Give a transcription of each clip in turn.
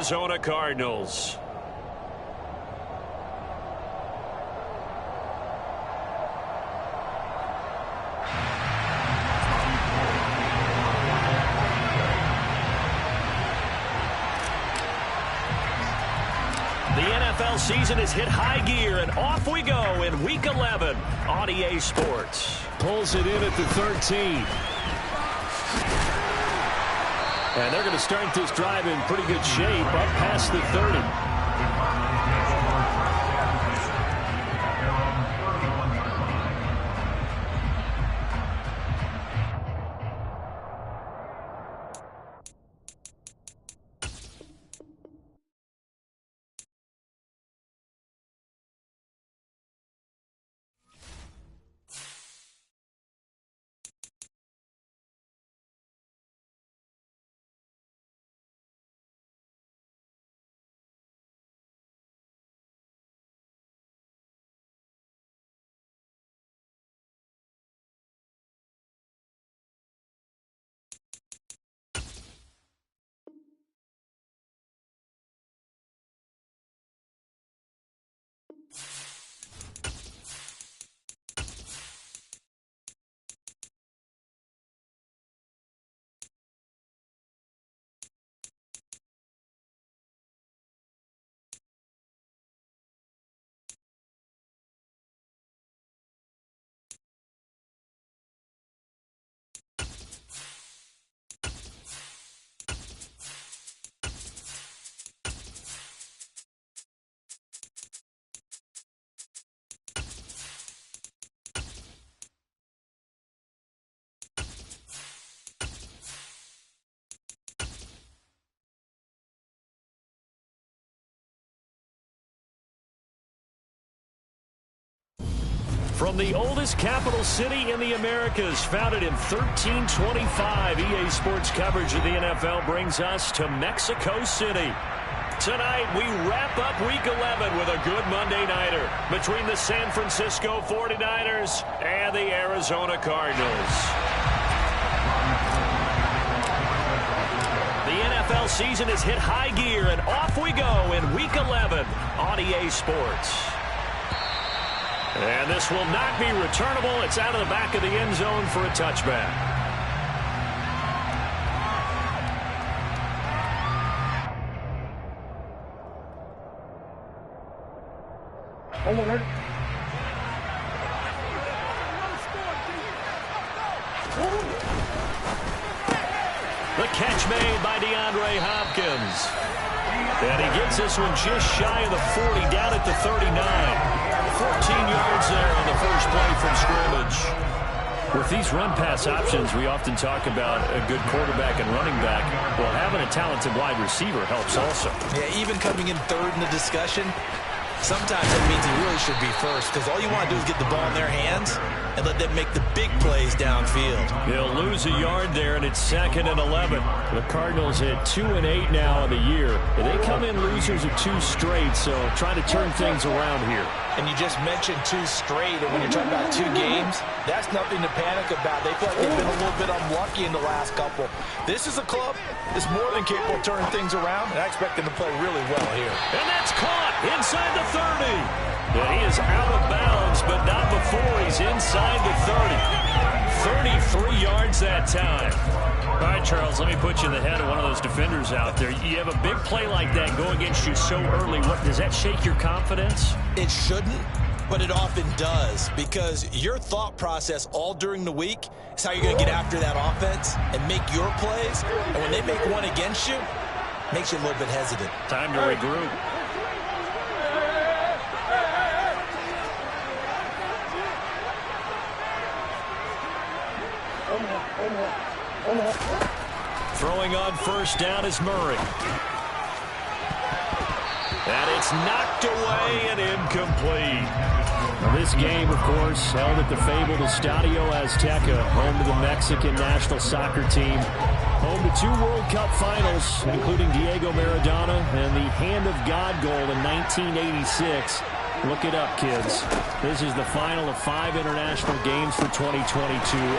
Arizona Cardinals. The NFL season has hit high gear, and off we go in Week 11 on EA Sports. Pulls it in at the 13. And they're going to start this drive in pretty good shape up past the 30. From the oldest capital city in the Americas, founded in 1325, EA Sports coverage of the NFL brings us to Mexico City. Tonight, we wrap up Week 11 with a good Monday nighter between the San Francisco 49ers and the Arizona Cardinals. The NFL season has hit high gear, and off we go in Week 11 on EA Sports. And this will not be returnable. It's out of the back of the end zone for a touchback. The catch made by DeAndre Hopkins. And he gets this one just shy of the 40, down at the 39. 14 yards there on the first play from scrimmage. With these run-pass options, we often talk about a good quarterback and running back. Well, having a talented wide receiver helps also. Yeah, even coming in third in the discussion, sometimes that means he really should be first, because all you want to do is get the ball in their hands and let them make the big plays downfield. He'll lose a yard there, and it's 2nd and 11. The Cardinals hit 2-8 now on the year. And they come in losers of 2 straight, so trying to turn things around here. And you just mentioned 2 straight, and when you're talking about 2 games, that's nothing to panic about. They feel like they've been a little bit unlucky in the last couple. This is a club that's more than capable of turning things around, and I expect them to play really well here. And that's caught inside the 30. And he is out of bounds, but not before he's inside the 30. 33 yards that time. All right, Charles, let me put you in the head of one of those defenders out there. You have a big play like that go against you so early. What, does that shake your confidence? It shouldn't, but it often does, because your thought process all during the week is how you're going to get after that offense and make your plays. And when they make one against you, it makes you a little bit hesitant. Time to regroup. Throwing on first down is Murray. And it's knocked away and incomplete. Now this game, of course, held at the fabled Estadio Azteca, home to the Mexican national soccer team. Home to 2 World Cup finals, including Diego Maradona and the Hand of God goal in 1986. Look it up, kids. This is the final of 5 international games for 2022,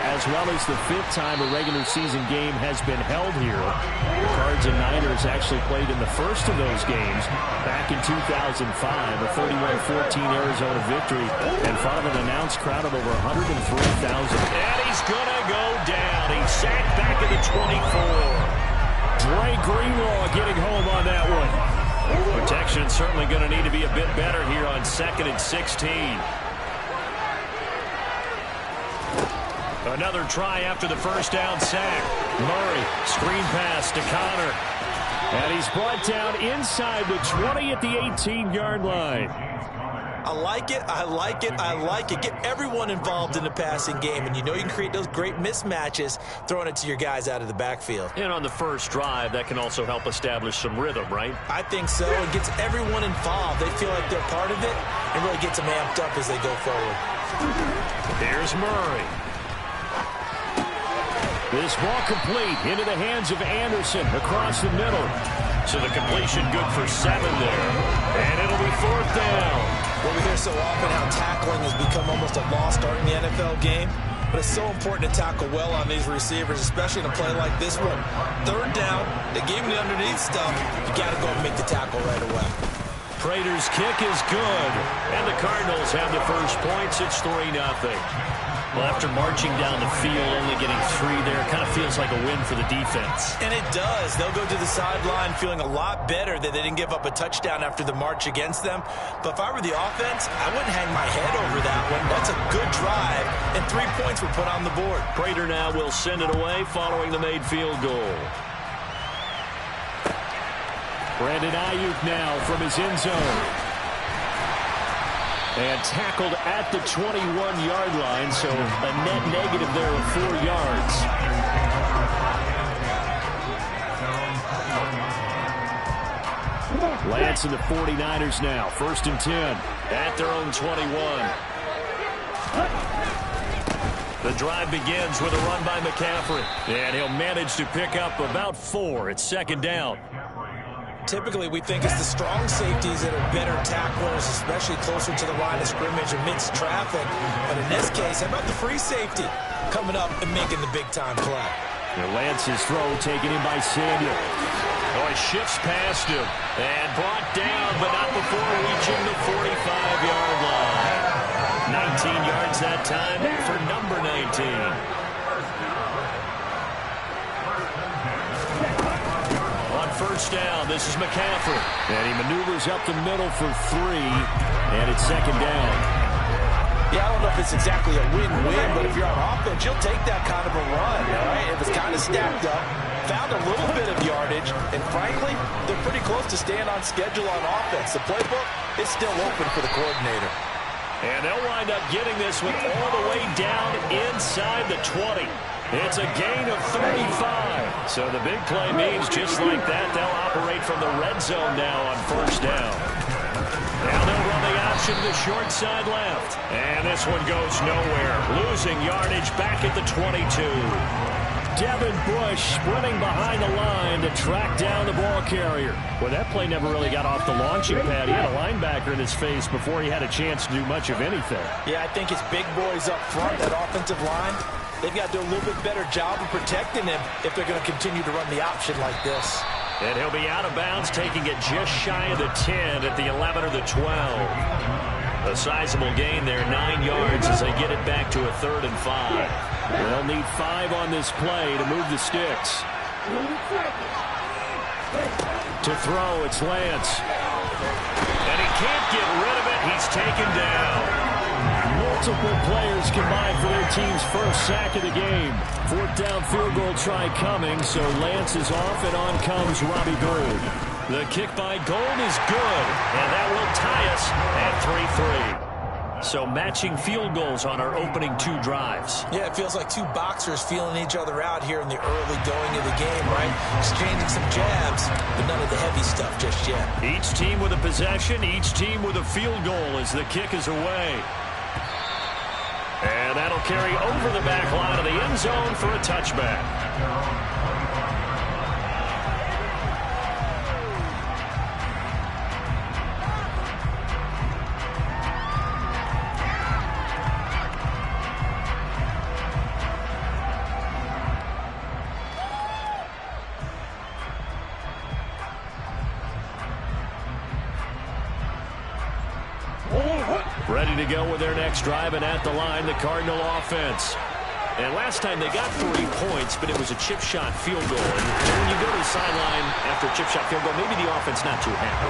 as well as the 5th time a regular season game has been held here. The Cards and Niners actually played in the first of those games back in 2005, a 31-14 Arizona victory, in front of an announced crowd of over 103,000. And he's going to go down. He's sacked back at the 24. Dre Greenlaw getting home on that one. Protection certainly going to need to be a bit better here on 2nd and 16. Another try after the first down sack. Murray, screen pass to Connor. And he's brought down inside the 20 at the 18-yard line. I like it, I like it, I like it. Get everyone involved in the passing game, and you know you can create those great mismatches throwing it to your guys out of the backfield. And on the first drive, that can also help establish some rhythm, right? I think so. It gets everyone involved. They feel like they're part of it and really gets them amped up as they go forward. Here's Murray. This ball complete into the hands of Anderson across the middle. So the completion good for 7 there. And it'll be 4th down. Well, we hear so often how tackling has become almost a lost art in the NFL game. But it's so important to tackle well on these receivers, especially in a play like this one. 3rd down, they gave him the underneath stuff. You got to go and make the tackle right away. Prater's kick is good. And the Cardinals have the first points. It's 3-0. Well, after marching down the field, only getting 3 there, kind of feels like a win for the defense. And it does. They'll go to the sideline feeling a lot better that they didn't give up a touchdown after the march against them. But if I were the offense, I wouldn't hang my head over that one. That's a good drive, and 3 points were put on the board. Prater now will send it away following the made field goal. Brandon Ayuk now from his end zone. And tackled at the 21-yard line, so a net negative there of 4 yards. Lance and the 49ers now, 1st and 10. At their own 21. The drive begins with a run by McCaffrey. And he'll manage to pick up about 4. It's 2nd down. Typically, we think it's the strong safeties that are better tacklers, especially closer to the line of scrimmage amidst traffic. But in this case, how about the free safety coming up and making the big-time play? Lance's throw taken in by Samuel. Oh, he shifts past him and brought down, but not before reaching the 45-yard line. 19 yards that time for number 19. First down, this is McCaffrey. And he maneuvers up the middle for 3, and it's 2nd down. Yeah, I don't know if it's exactly a win-win, but if you're on offense, you'll take that kind of a run, all right? It was kind of stacked up, found a little bit of yardage, and frankly, they're pretty close to staying on schedule on offense. The playbook is still open for the coordinator. And they'll wind up getting this one all the way down inside the 20. It's a gain of 35. So the big play means just like that, they'll operate from the red zone now on 1st down. Now they'll run the option to the short side left. And this one goes nowhere. Losing yardage back at the 22. Devin Bush sprinting behind the line to track down the ball carrier. Well, that play never really got off the launching pad. He had a linebacker in his face before he had a chance to do much of anything. Yeah, I think his big boys up front, that offensive line, they've got to do a little bit better job of protecting him if they're going to continue to run the option like this. And he'll be out of bounds, taking it just shy of the 10 at the 11 or the 12. A sizable gain there, 9 yards as they get it back to a 3rd and 5. They'll need 5 on this play to move the sticks. To throw, it's Lance. And he can't get rid of it. He's taken down. Multiple players combined for their team's first sack of the game. 4th down field goal try coming, so Lance is off, and on comes Robbie Gould. The kick by Gould is good, and that will tie us at 3-3. So matching field goals on our opening 2 drives. Yeah, it feels like 2 boxers feeling each other out here in the early going of the game, right? Exchanging some jabs, but none of the heavy stuff just yet. Each team with a possession, each team with a field goal as the kick is away. And that'll carry over the back line of the end zone for a touchback. Ready to go with their next drive, and at the line, the Cardinal offense. And last time they got 3 points, but it was a chip shot field goal. And when you go to the sideline after a chip shot field goal, maybe the offense not too happy.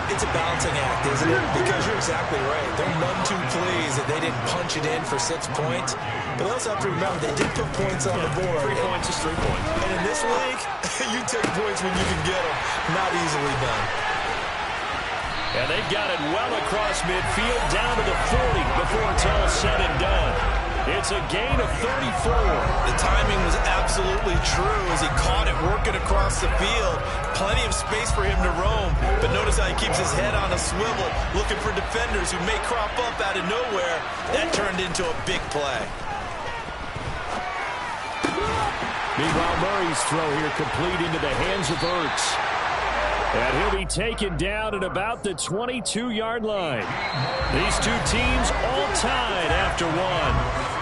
It's a balancing act, isn't it? Because you're exactly right. They're none too pleased that they didn't punch it in for 6 points. But they also have to remember they did put points on the board. 3 points is 3 points. And in this league, you take points when you can get them. Not easily done. And they've got it well across midfield, down to the 40 before it's all said and done. It's a gain of 34. The timing was absolutely true as he caught it working across the field. Plenty of space for him to roam, but notice how he keeps his head on a swivel, looking for defenders who may crop up out of nowhere. That turned into a big play. Meanwhile, Murray's throw here complete into the hands of Ertz. And he'll be taken down at about the 22-yard line. These two teams all tied after one.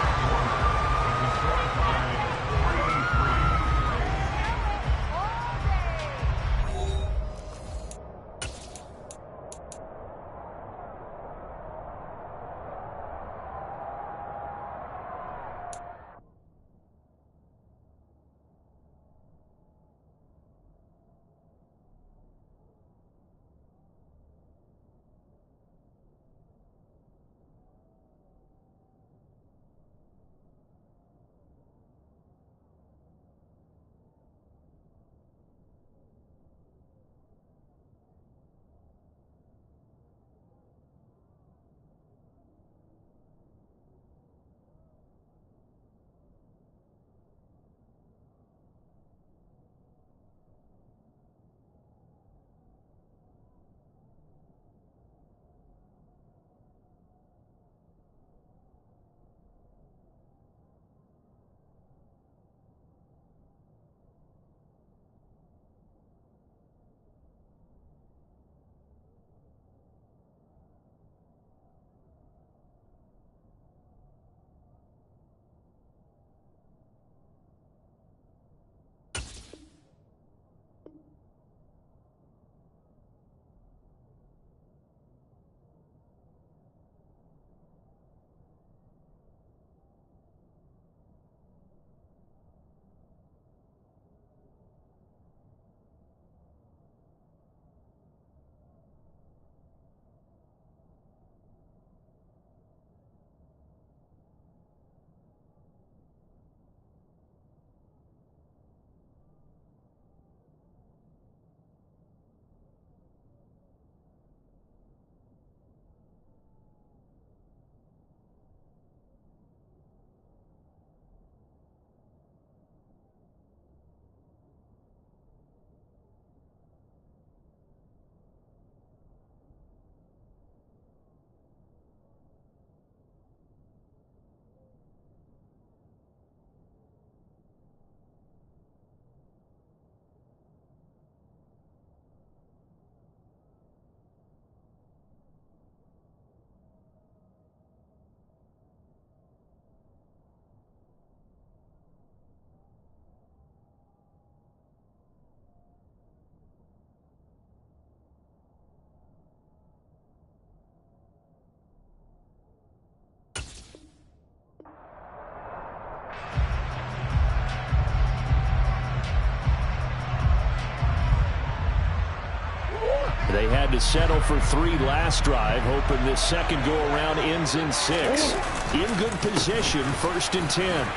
They had to settle for 3 last drive, hoping this second go-around ends in 6. In good position, 1st and 10.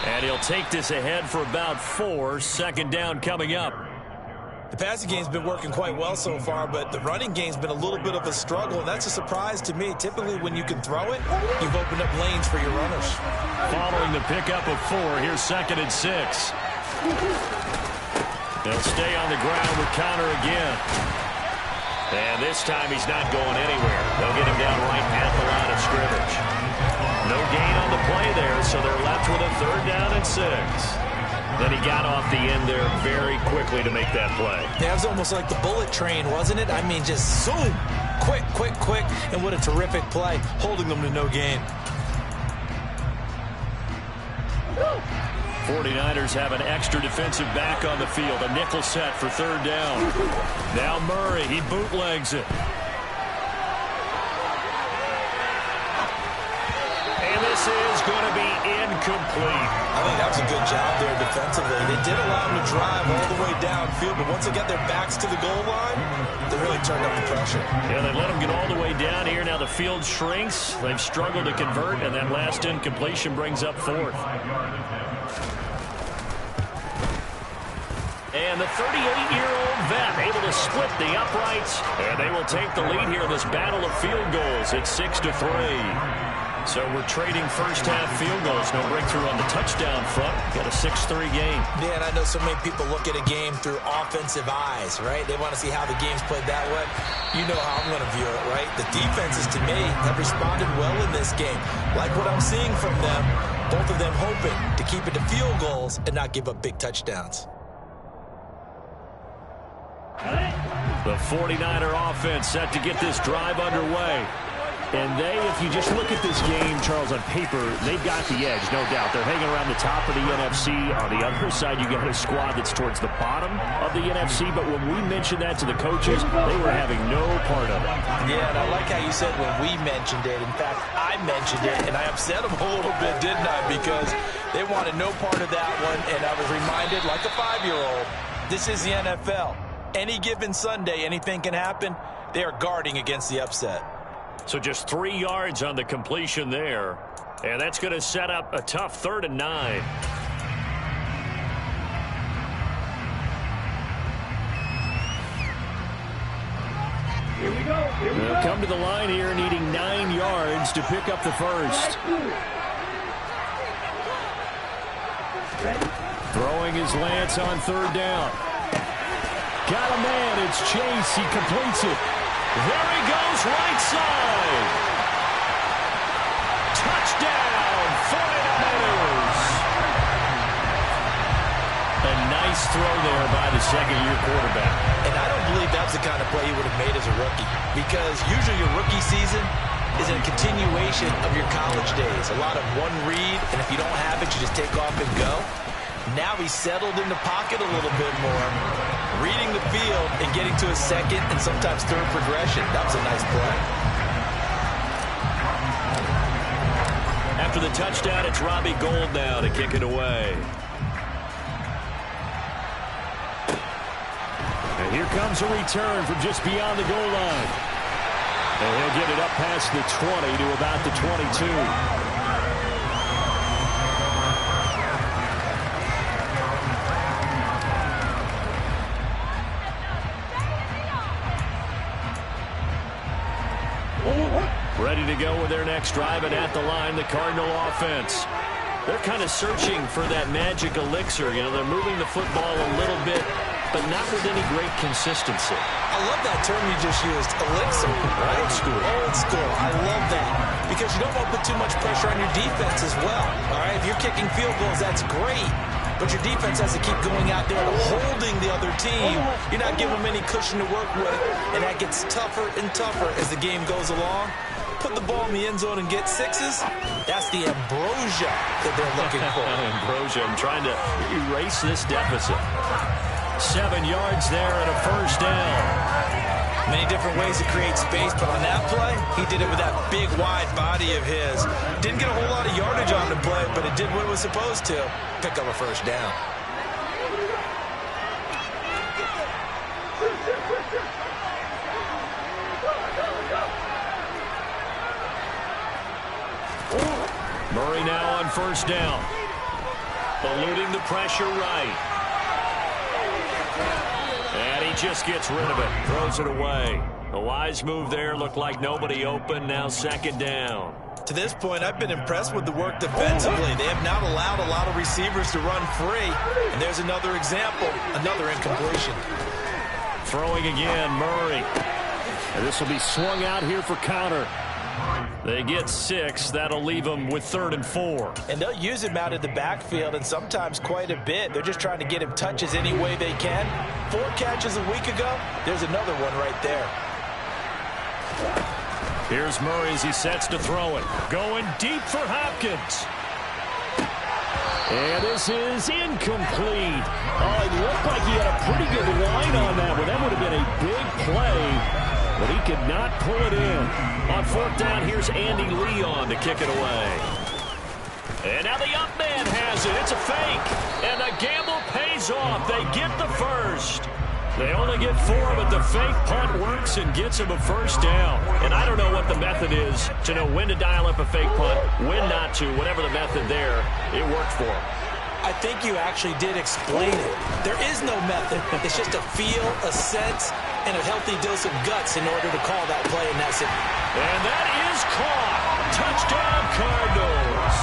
And he'll take this ahead for about 4. Second down coming up. The passing game's been working quite well so far, but the running game's been a little bit of a struggle, and that's a surprise to me. Typically, when you can throw it, you've opened up lanes for your runners. Following the pickup of 4, here's 2nd and 6. They'll stay on the ground with Connor again. And this time he's not going anywhere. They'll get him down right at the line of scrimmage. No gain on the play there, so they're left with a 3rd down and 6. Then he got off the end there very quickly to make that play. Yeah, it was almost like the bullet train, wasn't it? I mean, just zoom. Quick, quick, quick. And what a terrific play, holding them to no gain. 49ers have an extra defensive back on the field. A nickel set for 3rd down. Now Murray, he bootlegs it. is going to be incomplete. I think that was a good job there defensively. They did allow them to drive all the way downfield, but once they got their backs to the goal line, they really turned up the pressure. Yeah, they let them get all the way down here. Now the field shrinks. They've struggled to convert, and that last incompletion brings up fourth. And the 38-year-old vet able to split the uprights, and they will take the lead here in this battle of field goals. It's 6-3. So we're trading first-half field goals. No breakthrough on the touchdown front. Got a 6-3 game. Yeah, and I know so many people look at a game through offensive eyes, right? They want to see how the game's played that way. You know how I'm going to view it, right? The defenses, to me, have responded well in this game. Like what I'm seeing from them, both of them hoping to keep it to field goals and not give up big touchdowns. The 49er offense set to get this drive underway. And if you just look at this game, Charles, on paper, they've got the edge, no doubt. They're hanging around the top of the NFC. On the other side, you got a squad that's towards the bottom of the NFC. But when we mentioned that to the coaches, they were having no part of it. Yeah, and I like how you said when we mentioned it. In fact, I mentioned it, and I upset them a little bit, didn't I? Because they wanted no part of that one, and I was reminded, like a 5-year-old, this is the NFL. Any given Sunday, anything can happen. They are guarding against the upset. So just 3 yards on the completion there. And that's going to set up a tough 3rd and 9. Here we go. They'll come to the line here needing 9 yards to pick up the first. Throwing his Lance on 3rd down. Got a man. It's Chase. He completes it. There he goes, right side. Touchdown, 49ers. A nice throw there by the second-year quarterback. And I don't believe that's the kind of play he would have made as a rookie. Because usually your rookie season is a continuation of your college days. A lot of one read, and if you don't have it, you just take off and go. Now he's settled in the pocket a little bit more, reading the field and getting to a second and sometimes third progression. That was a nice play. After the touchdown, it's Robbie Gould now to kick it away. And here comes a return from just beyond the goal line. And he'll get it up past the 20 to about the 22. Ready to go with their next drive, and at the line, the Cardinal offense. They're kind of searching for that magic elixir. You know, they're moving the football a little bit, but not with any great consistency. I love that term you just used, elixir. Right? Old school. Old school. I love that. Because you don't want to put too much pressure on your defense as well. All right? If you're kicking field goals, that's great. But your defense has to keep going out there and holding the other team. You're not giving them any cushion to work with, and that gets tougher and tougher as the game goes along. Put the ball in the end zone and get sixes. That's the ambrosia that they're looking for. Ambrosia, I'm trying to erase this deficit. 7 yards there and a first down. Many different ways to create space, but on that play, he did it with that big, wide body of his. Didn't get a whole lot of yardage on the play, but it did what it was supposed to. Pick up a first down. Murray now on first down. Eluding the pressure right. And he just gets rid of it. Throws it away. A wise move there. Looked like nobody open. Now 2nd down. To this point, I've been impressed with the work defensively. They have not allowed a lot of receivers to run free. And there's another example. Another incompletion. Throwing again, Murray. And this will be swung out here for counter. They get 6. That'll leave them with 3rd and 4. And they'll use him out of the backfield, and sometimes quite a bit. They're just trying to get him touches any way they can. 4 catches a week ago. There's another one right there. Here's Murray as he sets to throw it. Going deep for Hopkins. And this is incomplete. Oh, it looked like he had a pretty good line on that one. That would have been a big play. But he could not pull it in. On 4th down, here's Andy Lee on to kick it away. And now the up man has it. It's a fake. And the gamble pays off. They get the first. They only get 4, but the fake punt works and gets them a first down. And I don't know what the method is to know when to dial up a fake punt, when not to. Whatever the method there, it worked for them. I think you actually did explain it. There is no method. It's just a feel, a sense, and a healthy dose of guts in order to call that play in that situation. And that is caught. Touchdown, Cardinals.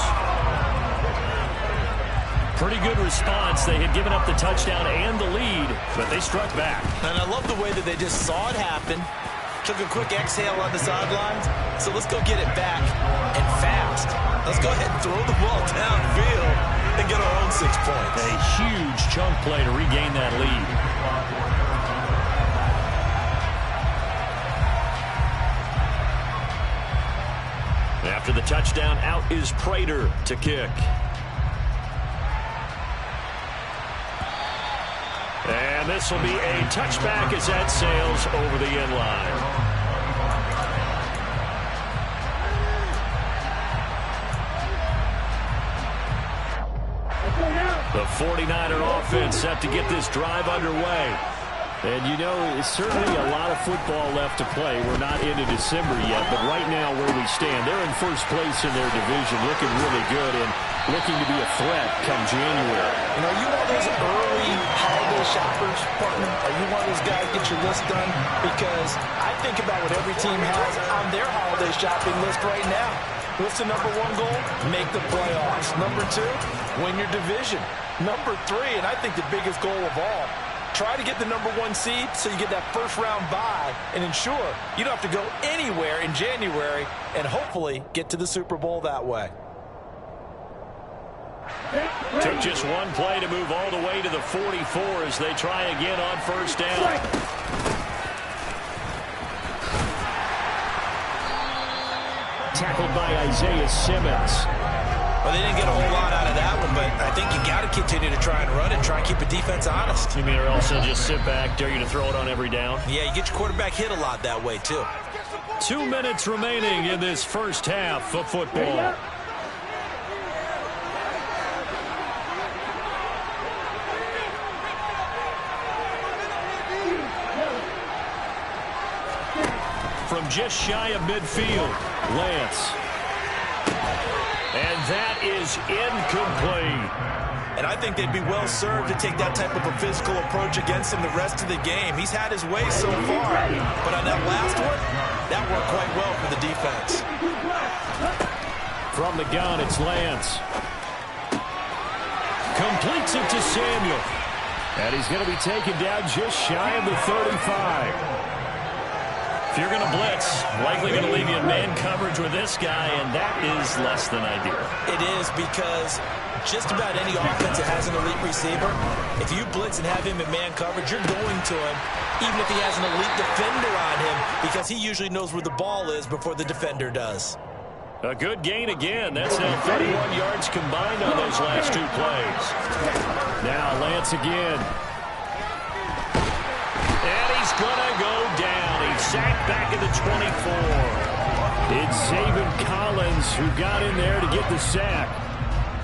Pretty good response. They had given up the touchdown and the lead, but they struck back. And I love the way that they just saw it happen, took a quick exhale on the sidelines. So let's go get it back and fast. Let's go ahead and throw the ball downfield and get our own 6 points. A huge chunk play to regain that lead. After the touchdown, out is Prater to kick. And this will be a touchback as that sails over the end line. The 49er offense set to get this drive underway. And, you know, it's certainly a lot of football left to play. We're not into December yet, but right now where we stand, they're in first place in their division, looking really good and looking to be a threat come January. You know, are you one of those early holiday shoppers, partner? Are you one of those guys get your list done? Because I think about what every team has on their holiday shopping list right now. What's the number 1 goal? Make the playoffs. Number 2, win your division. Number 3, and I think the biggest goal of all, try to get the number 1 seed so you get that first-round bye and ensure you don't have to go anywhere in January and hopefully get to the Super Bowl that way. Took just one play to move all the way to the 44 as they try again on first down. Tackled by Isaiah Simmons. Well, they didn't get a whole lot out of that one, but I think you got to continue to try and run it, try and keep the defense honest. You mean or else they'll just sit back, dare you to throw it on every down? Yeah, you get your quarterback hit a lot that way, too. 2 minutes remaining in this first half of football. From just shy of midfield, Lance. And that is incomplete. And I think they'd be well served to take that type of a physical approach against him the rest of the game. He's had his way so far. But on that last one, that worked quite well for the defense. From the gun, it's Lance. Completes it to Samuel. And he's going to be taken down just shy of the 35. If you're going to blitz, likely going to leave you in man coverage with this guy, and that is less than ideal. It is because just about any offense that has an elite receiver, if you blitz and have him in man coverage, you're going to him, even if he has an elite defender on him, because he usually knows where the ball is before the defender does. A good gain again. That's now 31 yards combined on those last 2 plays. Now Lance again. And he's going to go down. He's sacked back at the 24. It's Zaven Collins who got in there to get the sack.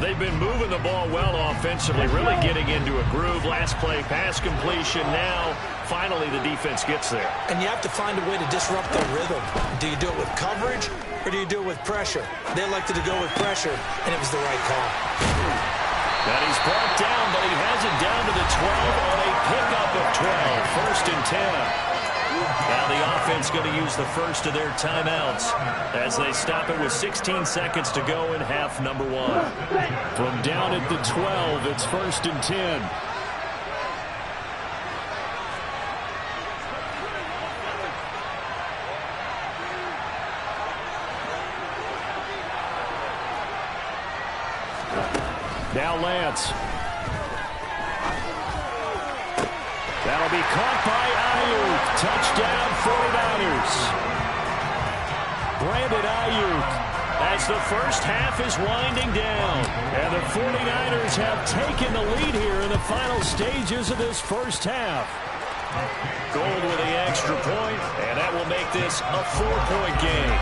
They've been moving the ball well offensively, really getting into a groove. Last play, pass completion. Now, finally, the defense gets there. And you have to find a way to disrupt their rhythm. Do you do it with coverage or do you do it with pressure? They elected to go with pressure, and it was the right call. And he's brought down, but he has it down to the 12 on a pickup of 12. First and 10. Now the offense going to use the first of their timeouts as they stop it with 16 seconds to go in half number 1. From down at the 12, it's first and 10. Now Lance. That'll be caught by Ayuk. Touchdown 49ers. Brandon Ayuk as the first half is winding down. And the 49ers have taken the lead here in the final stages of this first half. Gold with the extra point, and that will make this a 4-point game.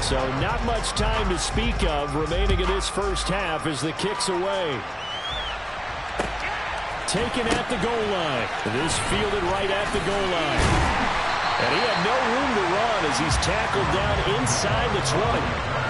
So not much time to speak of remaining in this first half as the kick's away. Taken at the goal line. This fielded right at the goal line. And he had no room to run as he's tackled down inside the 20.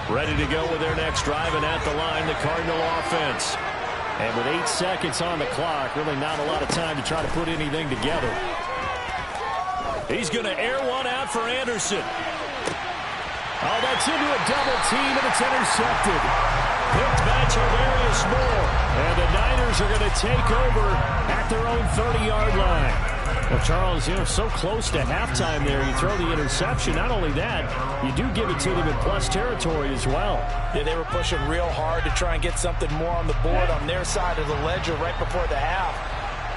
Ready to go with their next drive, and at the line, the Cardinal offense. And with 8 seconds on the clock, really not a lot of time to try to put anything together. He's going to air one out for Anderson. Oh, that's into a double team, and it's intercepted. Picked by Tarvarius Moore. And the Niners are going to take over at their own 30-yard line. Well, Charles, so close to halftime there. You throw the interception. Not only that, you do give it to them in plus territory as well. Yeah, they were pushing real hard to try and get something more on the board on their side of the ledger right before the half.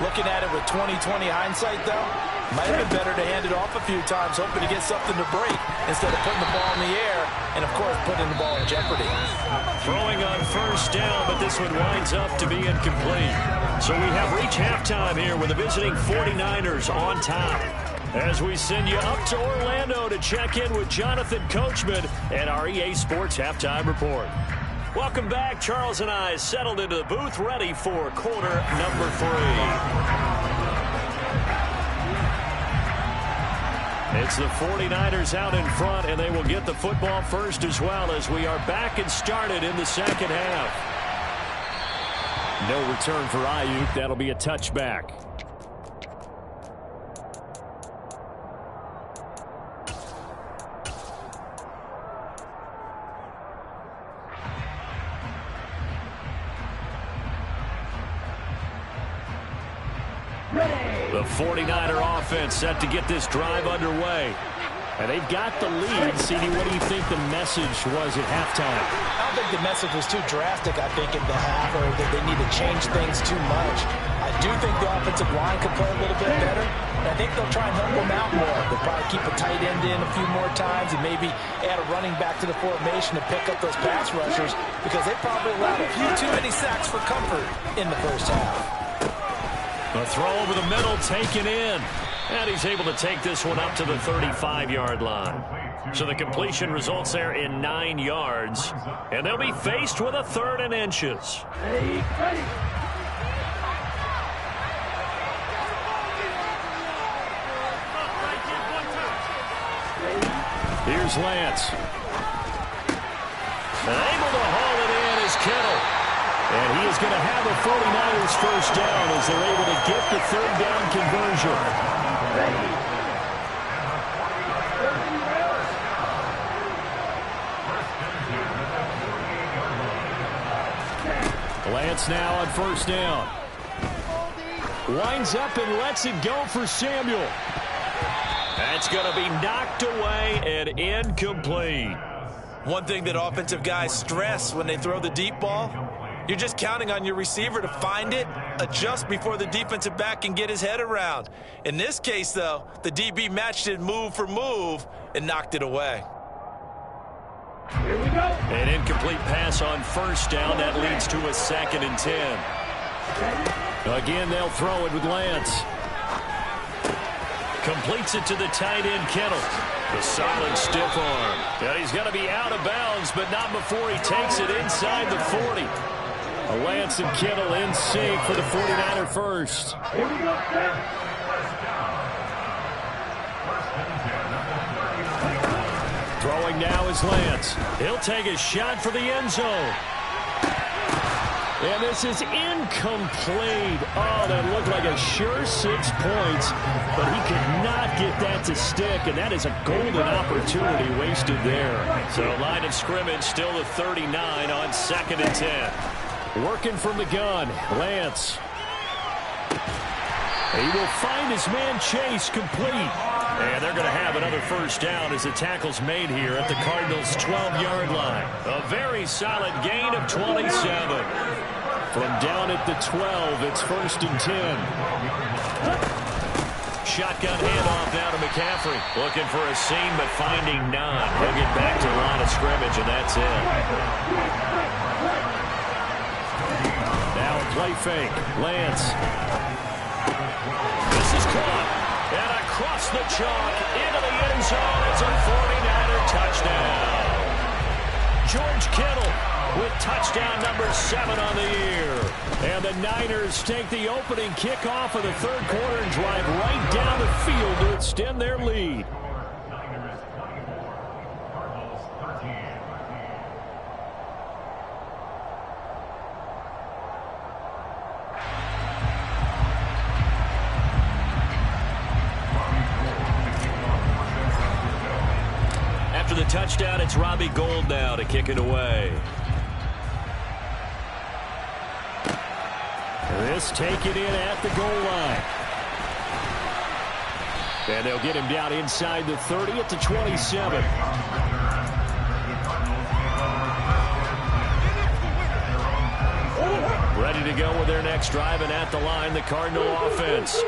Looking at it with 20/20 hindsight, though, might have been better to hand it off a few times, hoping to get something to break instead of putting the ball in the air and, of course, putting the ball in jeopardy. Throwing on first down, but this one winds up to be incomplete. So we have reached halftime here with the visiting 49ers on top. As we send you up to Orlando to check in with Jonathan Coachman and our EA Sports Halftime Report. Welcome back. Charles and I settled into the booth, ready for quarter number 3. It's the 49ers out in front, and they will get the football first as well as we are back and started in the second half. No return for Ayuk. That'll be a touchback. The 49er offense set to get this drive underway. And they've got the lead. CD, what do you think the message was at halftime? I don't think the message was too drastic, I think, in the half, or that they need to change things too much. I do think the offensive line could play a little bit better. And I think they'll try and help them out more. They'll probably keep a tight end in a few more times and maybe add a running back to the formation to pick up those pass rushers, because they probably allowed a few too many sacks for comfort in the first half. A throw over the middle taken in. And he's able to take this one up to the 35-yard line. So the completion results there in 9 yards. And they'll be faced with a 3rd and inches. Here's Lance. And able to haul it in is Kittle. And he is going to have a 49ers first down as they're able to get the 3rd down conversion. Lance now on first down. Winds up and lets it go for Samuel. That's going to be knocked away and incomplete. One thing that offensive guys stress when they throw the deep ball, you're just counting on your receiver to find it, adjust before the defensive back can get his head around. In this case, though, the DB matched it move for move and knocked it away. Here we go. An incomplete pass on first down. That leads to a 2nd and 10. Again, they'll throw it with Lance. Completes it to the tight end, Kittle. The solid stiff arm. And he's going to be out of bounds, but not before he takes it inside the 40. Lance and Kittle in sync for the 49er first. Here we go, Throwing now is Lance. He'll take a shot for the end zone. And this is incomplete. Oh, that looked like a sure 6 points, but he could not get that to stick, and that is a golden opportunity wasted there. So line of scrimmage still the 39 on 2nd and 10. Working from the gun, Lance. He will find his man Chase complete. And they're going to have another first down as the tackle's made here at the Cardinals' 12-yard line. A very solid gain of 27. From down at the 12, it's 1st and 10. Shotgun handoff now to McCaffrey. Looking for a seam, but finding none. He'll get back to the line of scrimmage, and that's it. Now a play fake. Lance. This is caught. And across the chalk into the end zone. It's a 49er touchdown. George Kittle with touchdown number 7 on the year. And the Niners take the opening kickoff of the third quarter and drive right down the field to extend their lead. After the touchdown, it's Robbie Gould now to kick it away. This taken in at the goal line. And they'll get him down inside the 30 at the 27. Ready to go with their next drive, and at the line, the Cardinal offense.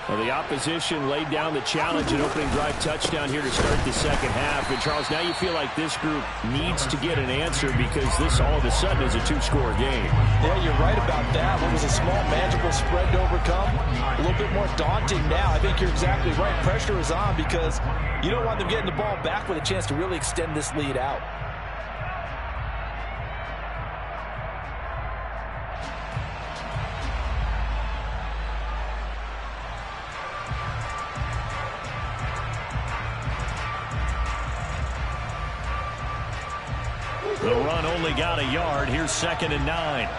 Well, the opposition laid down the challenge and opening drive touchdown here to start the second half. And, Charles, now you feel like this group needs to get an answer because this all of a sudden is a 2-score game. Yeah, you're right about that. What was a small, manageable spread to overcome, a little bit more daunting now. I think you're exactly right. Pressure is on because you don't want them getting the ball back with a chance to really extend this lead out. The run only got a yard. Here's 2nd and 9.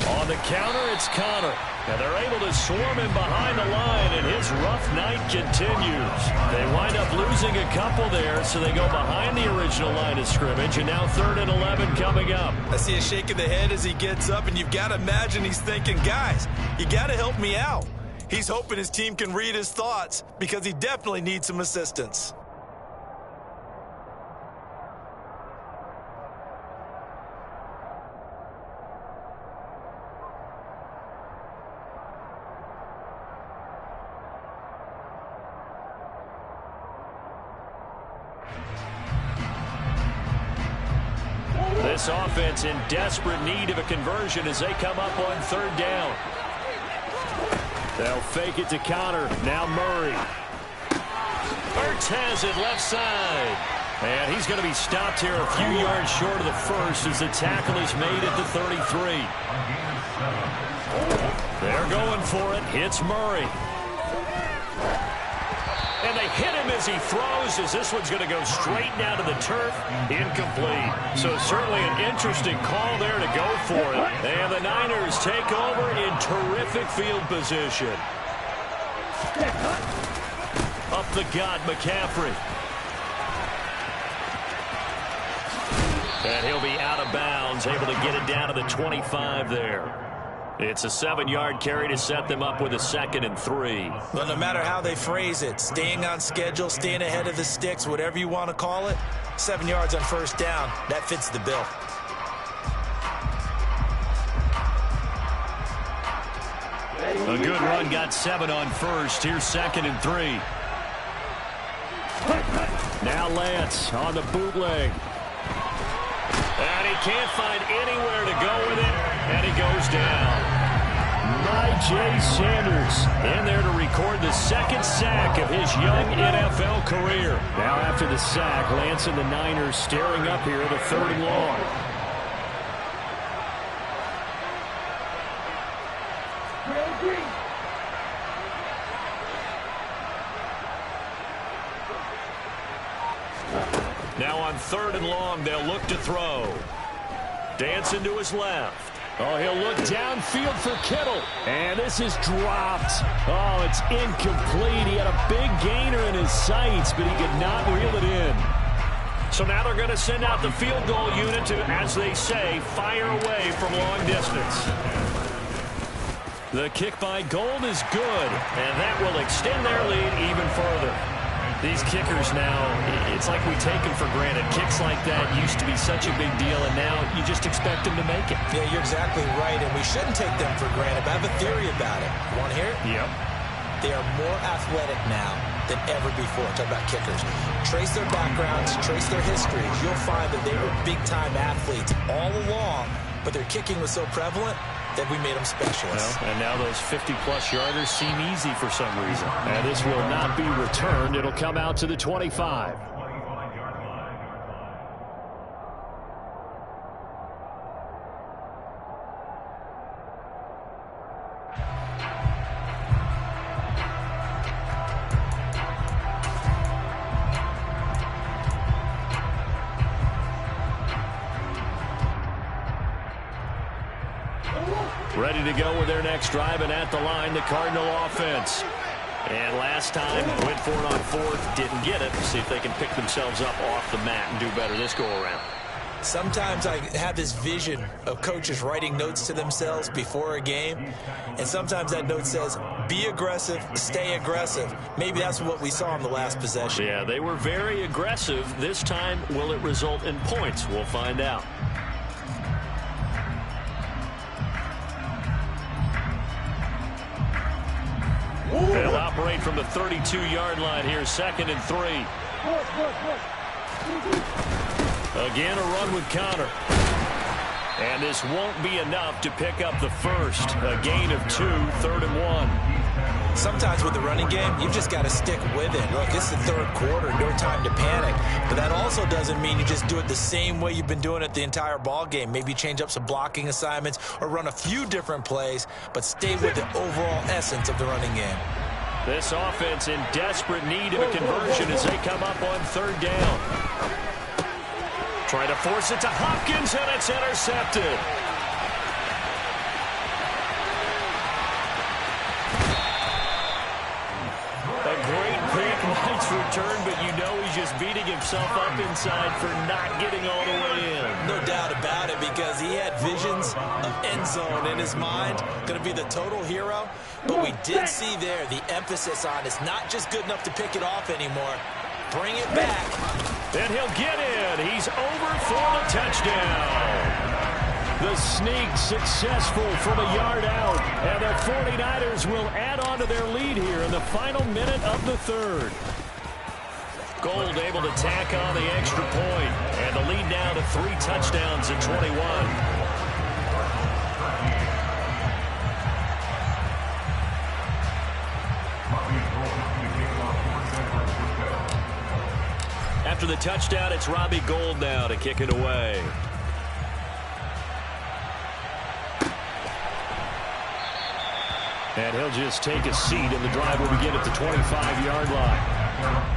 On the counter, it's Connor. And they're able to swarm him behind the line, and his rough night continues. They wind up losing a couple there, so they go behind the original line of scrimmage, and now 3rd and 11 coming up. I see a shake of the head as he gets up, and you've got to imagine he's thinking, guys, you got to help me out. He's hoping his team can read his thoughts because he definitely needs some assistance. This offense in desperate need of a conversion as they come up on 3rd down. They'll fake it to Connor. Now Murray. Ertz has it left side. And he's going to be stopped here a few yards short of the first as the tackle is made at the 33. They're going for it. Hits Murray. And they hit him as he throws, as this one's going to go straight down to the turf. Incomplete. So certainly an interesting call there to go for it. And the Niners take over in terrific field position. Up the gut, McCaffrey. And he'll be out of bounds, able to get it down to the 25 there. It's a 7-yard carry to set them up with a 2nd and 3. Well, no matter how they phrase it, staying on schedule, staying ahead of the sticks, whatever you want to call it, 7 yards on 1st down, that fits the bill. A good run, got 7 on 1st. Here's 2nd and 3. Now Lance on the bootleg. And he can't find anywhere to go with it, and he goes down. Jay Sanders in there to record the 2nd sack of his young NFL career. Now after the sack, Lance and the Niners staring up here at a 3rd and long. Now on 3rd and long, they'll look to throw. Dancing to his left. Oh, he'll look downfield for Kittle. And this is dropped. Oh, it's incomplete. He had a big gainer in his sights, but he could not reel it in. So now they're going to send out the field goal unit to, as they say, fire away from long distance. The kick by Gold is good, and that will extend their lead even further. These kickers now, it's like we take them for granted. Kicks like that used to be such a big deal, and now you just expect them to make it. Yeah, you're exactly right, and we shouldn't take them for granted. But I have a theory about it. You want to hear it? Yep. They are more athletic now than ever before. Talk about kickers. Trace their backgrounds, trace their histories. You'll find that they were big-time athletes all along, but their kicking was so prevalent that we made them specialists. Well, and now those 50-plus yarders seem easy for some reason. And this will not be returned. It'll come out to the 25. Ready to go with their next drive, and at the line, the Cardinal offense. And last time, went for it on fourth, didn't get it. See if they can pick themselves up off the mat and do better this go-around. Sometimes I have this vision of coaches writing notes to themselves before a game, and sometimes that note says, be aggressive, stay aggressive. Maybe that's what we saw in the last possession. Yeah, they were very aggressive. This time, will it result in points? We'll find out. They'll operate from the 32-yard line here, 2nd and 3. Again, a run with Connor. And this won't be enough to pick up the first. A gain of 2, 3rd and 1. Sometimes with the running game, you've just got to stick with it. Look, it's the third quarter, no time to panic. But that also doesn't mean you just do it the same way you've been doing it the entire ball game. Maybe change up some blocking assignments or run a few different plays, but stay with the overall essence of the running game. This offense in desperate need of a conversion as they come up on 3rd down. Trying to force it to Hopkins, and it's intercepted. A great pick, nice return, but you know he's just beating himself up inside for not getting all the way in. No doubt about it, because he had visions of end zone in his mind. Going to be the total hero. But we did see there the emphasis on it's not just good enough to pick it off anymore. Bring it back. And he'll get in. He's over for the touchdown. The sneak successful from a yard out. And the 49ers will add on to their lead here in the final minute of the 3rd. Gold able to tack on the extra point. And the lead now to 3 touchdowns at 21. After the touchdown, it's Robbie Gould now to kick it away. And he'll just take a seat, and the drive will begin at the 25-yard line.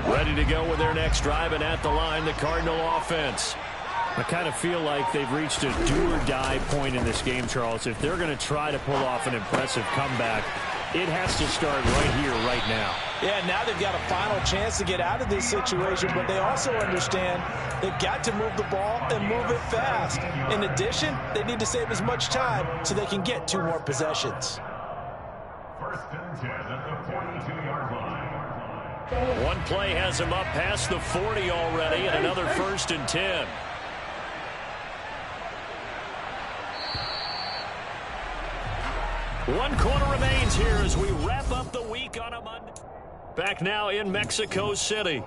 Ready to go with their next drive, and at the line, the Cardinal offense. I kind of feel like they've reached a do-or-die point in this game, Charles. If they're going to try to pull off an impressive comeback, it has to start right here, right now. Yeah, now they've got a final chance to get out of this situation, but they also understand they've got to move the ball and move it fast. In addition, they need to save as much time so they can get 2 more possessions. First and 10 at the 42-yard line. One play has him up past the 40 already, and another first and 10. One quarter remains here as we wrap up the week on a Monday. Back now in Mexico City.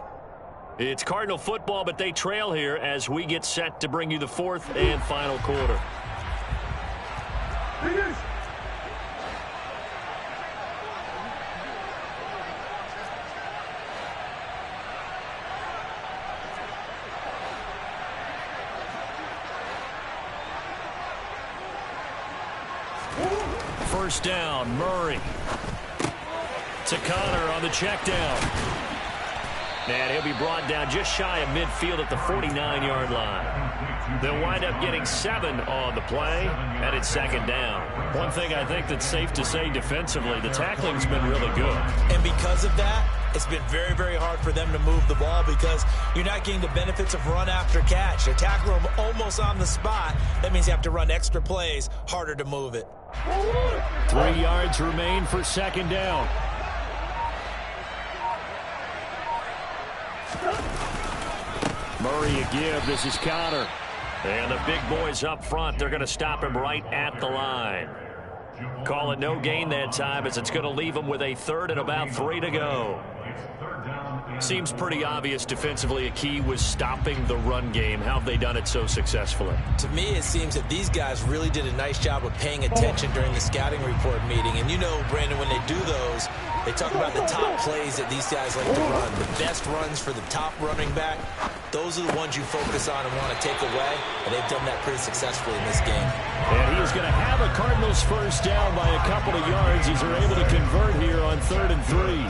It's Cardinal football, but they trail here as we get set to bring you the 4th and final quarter. First down, Murray. To Connor on the check down. And he'll be brought down just shy of midfield at the 49-yard line. They'll wind up getting 7 on the play, and it's second down. One thing I think that's safe to say defensively, the tackling's been really good. And because of that, it's been very, very hard for them to move the ball because you're not getting the benefits of run after catch. They're tackling them almost on the spot. That means you have to run extra plays, harder to move it. 3 yards remain for second down. Murray a give. This is Connor. And the big boys up front, they're going to stop him right at the line. Call it no gain that time as it's going to leave him with a 3rd and about 3 to go. Seems pretty obvious defensively a key was stopping the run game. How have they done it so successfully? To me, it seems that these guys really did a nice job of paying attention during the scouting report meeting. And you know, Brandon, when they do those, they talk about the top plays that these guys like to run. The best runs for the top running back, those are the ones you focus on and want to take away. And they've done that pretty successfully in this game. And he is going to have a Cardinals first down by a couple of yards. He's able to convert here on 3rd and 3.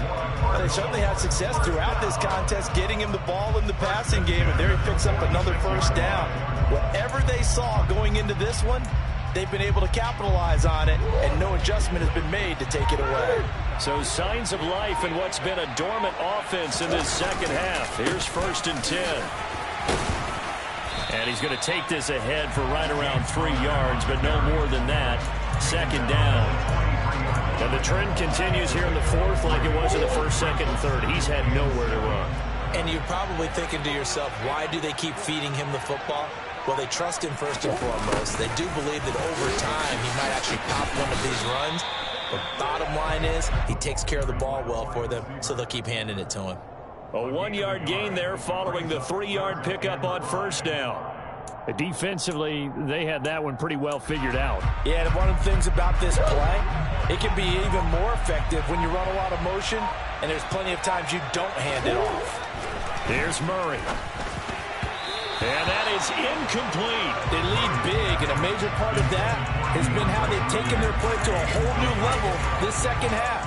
They certainly had success throughout this contest, getting him the ball in the passing game, and there he picks up another first down. Whatever they saw going into this one, they've been able to capitalize on it, and no adjustment has been made to take it away. So signs of life in what's been a dormant offense in this second half. Here's 1st and 10. And he's going to take this ahead for right around 3 yards, but no more than that. Second down. And the trend continues here in the 4th like it was in the 1st, 2nd, and 3rd. He's had nowhere to run. And you're probably thinking to yourself, why do they keep feeding him the football? Well, they trust him first and foremost. They do believe that over time he might actually pop one of these runs. But bottom line is he takes care of the ball well for them, so they'll keep handing it to him. A 1-yard gain there following the 3-yard pickup on first down. Defensively, they had that one pretty well figured out. Yeah, and one of the things about this play, it can be even more effective when you run a lot of motion, and there's plenty of times you don't hand it off. Here's Murray. And that is incomplete. They lead big, and a major part of that has been how they've taken their play to a whole new level this second half.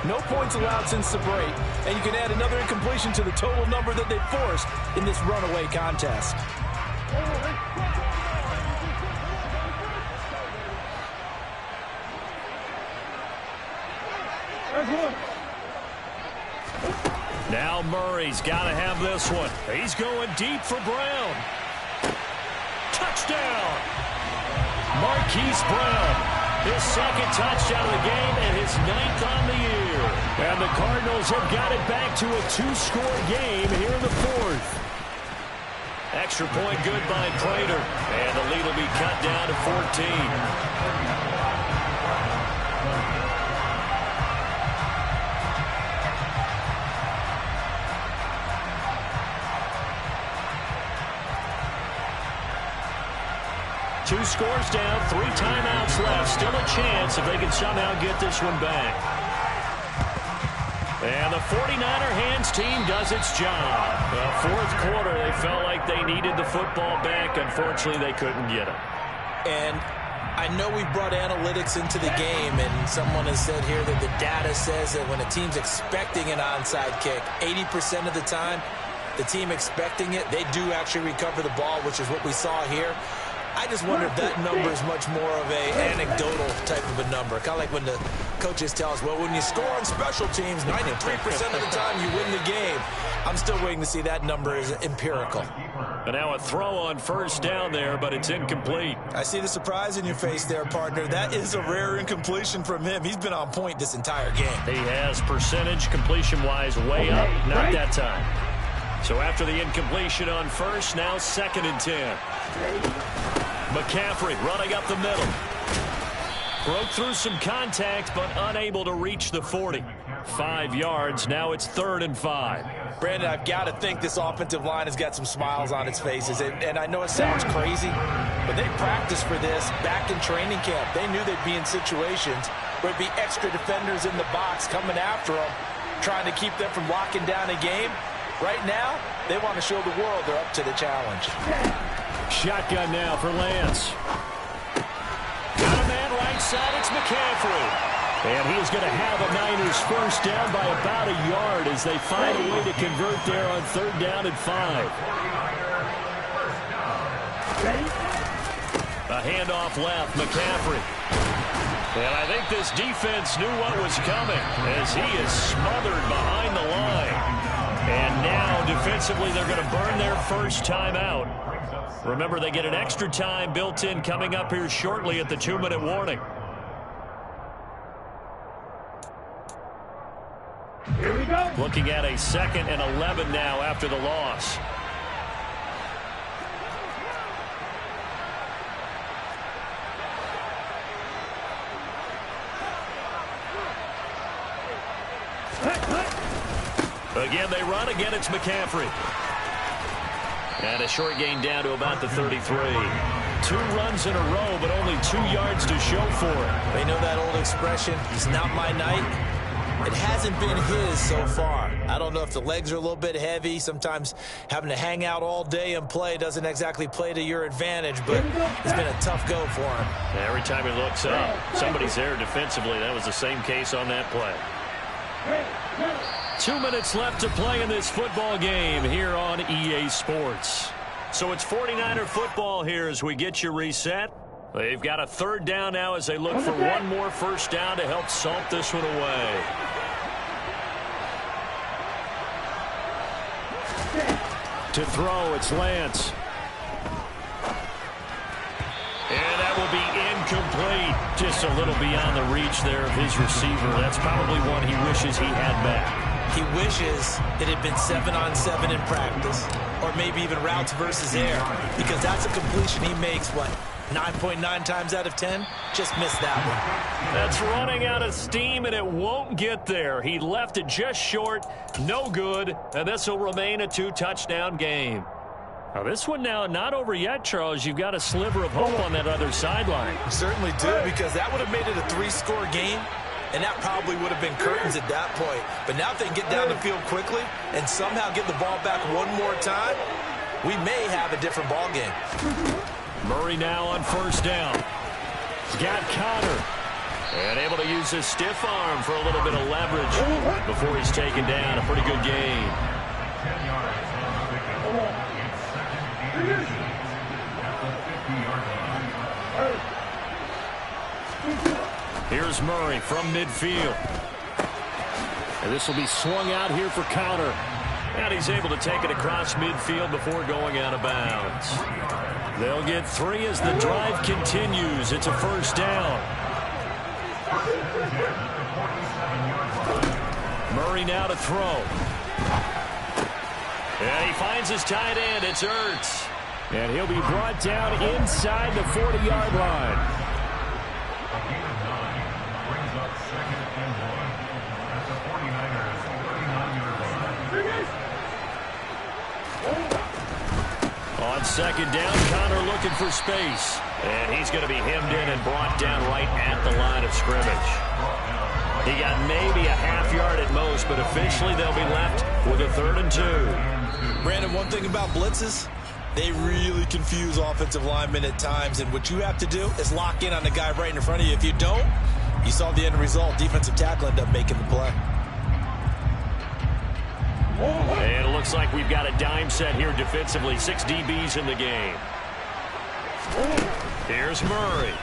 No points allowed since the break, and you can add another incompletion to the total number that they forced in this runaway contest. Now Murray's got to have this one. He's going deep for Brown. Touchdown! Marquise Brown. His 2nd touchdown of the game and his 9th on the year. And the Cardinals have got it back to a 2-score game here in the 4th. Extra point good by Prater. And the lead will be cut down to 14. Two scores down, 3 timeouts left. Still a chance if they can somehow get this one back. And the 49er hands team does its job. The 4th quarter, they felt like they needed the football back. Unfortunately, they couldn't get it. And I know we brought analytics into the game, and someone has said here that the data says that when a team's expecting an onside kick, 80% of the time, the team expecting it, they do actually recover the ball, which is what we saw here. I just wonder if that number is much more of a anecdotal type of a number. Kind of like when the coaches tell us, well, when you score on special teams, 93% of the time you win the game. I'm still waiting to see that number is empirical. And now a throw on first down there, but it's incomplete. I see the surprise in your face there, partner. That is a rare incompletion from him. He's been on point this entire game. He has percentage completion-wise way up, not that time. So after the incompletion on first, now 2nd and 10. McCaffrey running up the middle. Broke through some contact, but unable to reach the 40. 5 yards. Now it's 3rd and 5. Brandon, I've got to think this offensive line has got some smiles on its faces. And I know it sounds crazy, but they practiced for this back in training camp. They knew they'd be in situations where it'd be extra defenders in the box coming after them, trying to keep them from locking down a game. Right now, they want to show the world they're up to the challenge. Shotgun now for Lance. Got a man right side. It's McCaffrey. And he's going to have a Niners first down by about a yard as they find a way to convert there on 3rd down and 5. A handoff left, McCaffrey. And I think this defense knew what was coming as he is smothered behind the line. And now, defensively, they're going to burn their first time out. Remember, they get an extra time built in coming up here shortly at the 2-minute warning. Here we go. Looking at a 2nd and 11 now after the loss. Again, they run. Again, it's McCaffrey. And a short gain down to about the 33. 2 runs in a row, but only 2 yards to show for it. They know that old expression, it's not my night. It hasn't been his so far. I don't know if the legs are a little bit heavy. Sometimes having to hang out all day and play doesn't exactly play to your advantage, but it's been a tough go for him. Every time he looks up, somebody's there defensively. That was the same case on that play. 2 minutes left to play in this football game here on EA Sports. So it's 49er football here as we get you reset. They've got a 3rd down now as they look for one more first down to help salt this one away. To throw, it's Lance. And that will be incomplete. Just a little beyond the reach there of his receiver. That's probably one he wishes he had back. He wishes it had been 7-on-7 in practice, or maybe even routes versus air, because that's a completion he makes, what, 9.9 times out of 10? Just missed that one. That's running out of steam, and it won't get there. He left it just short, no good, and this will remain a 2-touchdown game. Now, this one now not over yet, Charles. You've got a sliver of hope on that other sideline. You certainly do, because that would have made it a 3-score game, and that probably would have been curtains at that point. But now if they can get down the field quickly and somehow get the ball back one more time, we may have a different ball game. Murray now on first down. Got Connor. And able to use his stiff arm for a little bit of leverage before he's taken down. A pretty good game. Here's Murray from midfield. And this will be swung out here for Connor. And he's able to take it across midfield before going out of bounds. They'll get 3 as the drive continues. It's a first down. Murray now to throw. And he finds his tight end. It's Ertz. And he'll be brought down inside the 40-yard line. On second down, Connor looking for space. And he's going to be hemmed in and brought down right at the line of scrimmage. He got maybe a half yard at most, but officially they'll be left with a 3rd and 2. Brandon, one thing about blitzes, they really confuse offensive linemen at times, and what you have to do is lock in on the guy right in front of you. If you don't, you saw the end result. Defensive tackle ended up making the play. And it looks like we've got a dime set here defensively. 6 DBs in the game. Here's Murray.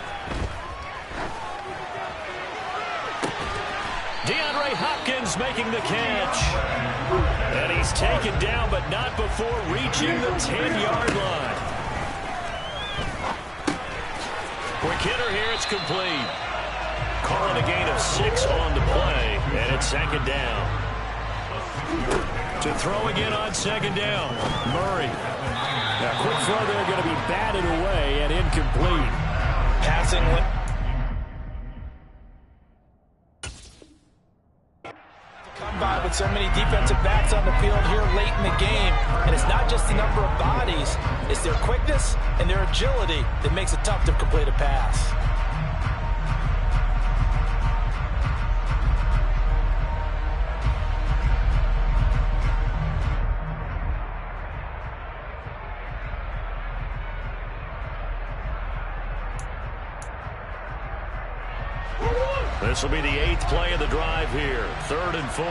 DeAndre Hopkins making the catch. And he's taken down, but not before reaching the 10-yard line. Quick hitter here, it's complete. Calling a gain of 6 on the play, and it's 2nd down. To throw again on 2nd down, Murray. Now, quick throw there, going to be batted away and incomplete. Passing. Come by with so many defensive backs on the field here late in the game. And it's not just the number of bodies, it's their quickness and their agility that makes it tough to complete a pass. This will be the 8th play of the drive here. 3rd and 4.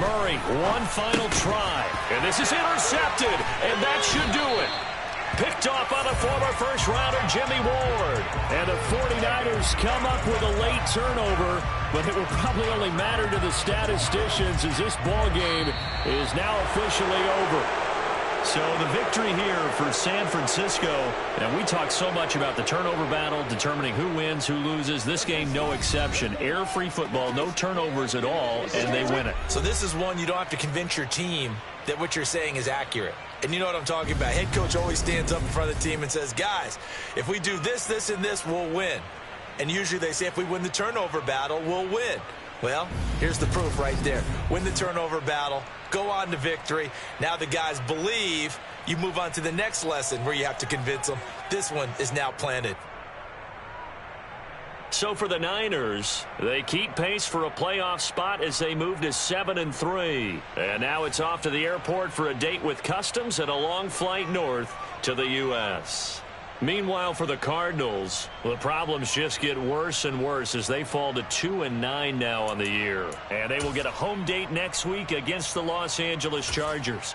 Murray, one final try. And this is intercepted. And that should do it. Picked off by the former first-rounder, Jimmy Ward. And the 49ers come up with a late turnover, but it will probably only matter to the statisticians as this ball game is now officially over. So the victory here for San Francisco, and we talk so much about the turnover battle, determining who wins, who loses. This game, no exception. Air-free football, no turnovers at all, and they win it. So this is one you don't have to convince your team that what you're saying is accurate. And you know what I'm talking about. Head coach always stands up in front of the team and says, guys, if we do this, this, and this, we'll win. And usually they say if we win the turnover battle, we'll win. Well, here's the proof right there. Win the turnover battle, go on to victory. Now the guys believe. You move on to the next lesson where you have to convince them. This one is now planted. So for the Niners, they keep pace for a playoff spot as they move to 7-3. And now it's off to the airport for a date with Customs and a long flight north to the U.S. Meanwhile, for the Cardinals, the problems just get worse and worse as they fall to 2-9 now on the year. And they will get a home date next week against the Los Angeles Chargers.